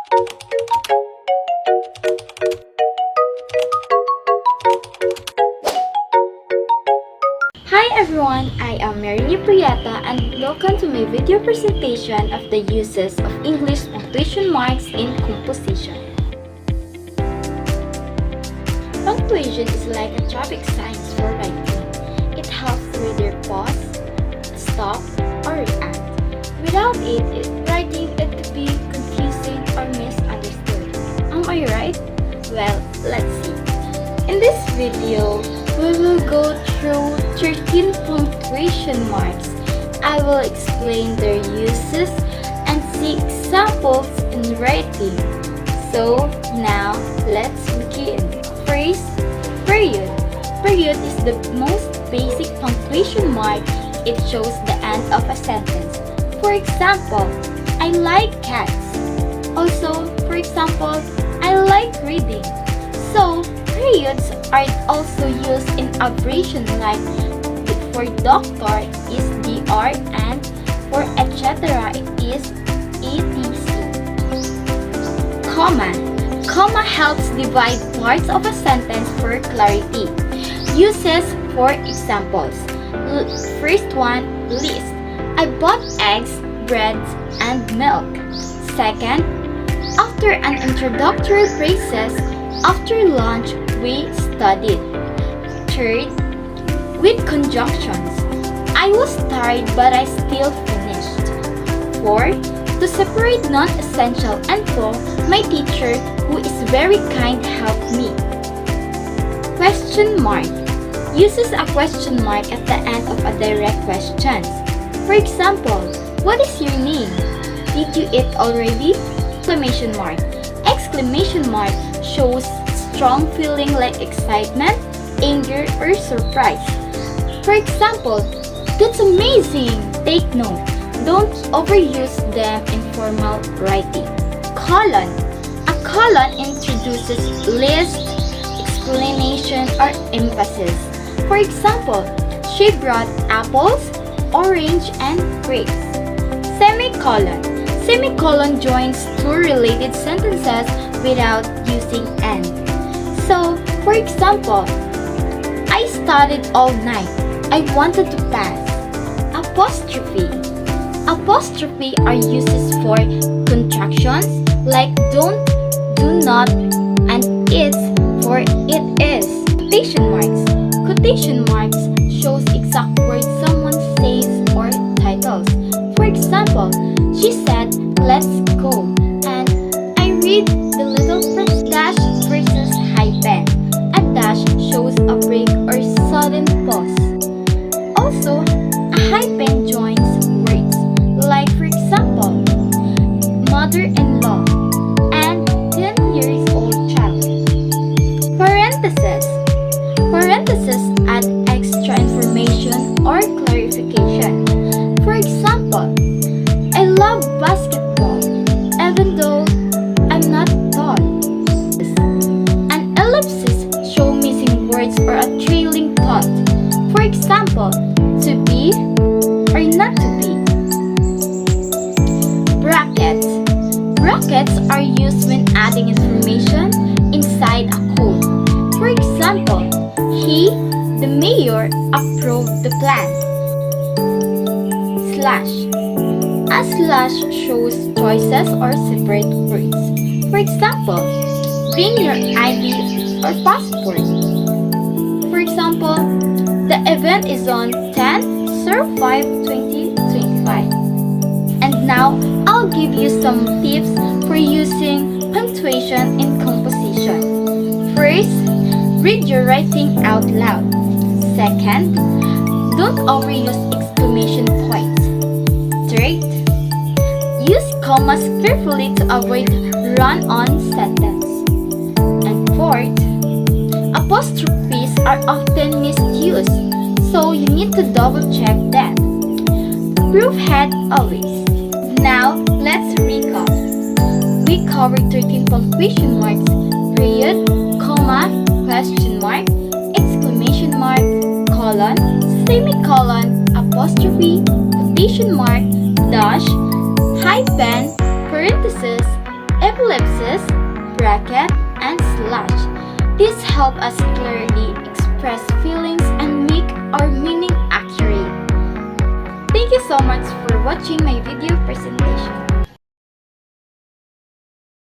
Hi everyone, I am Marini Prieta and welcome to my video presentation of the uses of English punctuation marks in composition. Punctuation is like a traffic signs for writing. It helps the reader pause, stop, or react. Without it, writing it could be confusing or misunderstood. Am I right? Well, let's see. In this video, we will go through 13 punctuation marks. I will explain their uses and see examples in writing. So now let's begin. First, period. Period is the most basic punctuation mark. It shows the end of a sentence. For example, I like cats. Also, for example, I like reading. So, periods are also used in abbreviation like for doctor is DR and for etc. it is ETC. Comma. Comma helps divide parts of a sentence for clarity. Uses for examples. First one, list. I bought eggs, bread, and milk. Second, after an introductory phrases, after lunch, we studied. Third, with conjunctions. I was tired but I still finished. Fourth, to separate non-essential info, my teacher, who is very kind, helped me. Question mark. Uses a question mark at the end of a direct question. For example, what is your name? Did you eat already? Exclamation mark. Exclamation mark shows strong feeling like excitement, anger, or surprise. For example, that's amazing! Take note. Don't overuse them in formal writing. Colon. A colon introduces list, explanation, or emphasis. For example, she brought apples, orange, and grapes. Semicolon. Semicolon joins two related sentences without using and. So, for example, I studied all night. I wanted to pass. Apostrophe. Apostrophe are uses for contractions like don't, do not, and is for it is. Quotation marks. Quotation marks shows exact words someone says or titles. For example, she said, let's go, and I read the Little Prince dash versus hyphen. A dash shows a break or sudden pause. Also, a hyphen joins words, like for example, mother-in-law and 10 years old child. Parentheses. Parentheses add extra information or clarification. For example, I love basketball, even though I'm not tall. An ellipsis shows missing words or a trailing thought. For example, to be or not to be. Brackets. Brackets are used when adding information inside a code. For example, he, the mayor, approved the plan. Slash. A slash shows choices or separate words. For example, bring your ID or passport. For example, the event is on 10/05/2025. And now, I'll give you some tips for using punctuation in composition. First, read your writing out loud. Second, don't overuse exclamation points. Third, use commas carefully to avoid run-on sentence. And fourth, apostrophes are often misused, so you need to double-check them. Proofhead always. Now, let's recap. We covered 13 punctuation marks, period, comma, question mark, exclamation mark, colon, semicolon, apostrophe, quotation mark, dash, hyphen, parenthesis, ellipsis, bracket, and slash. This help us clearly express feelings and make our meaning accurate. Thank you so much for watching my video presentation.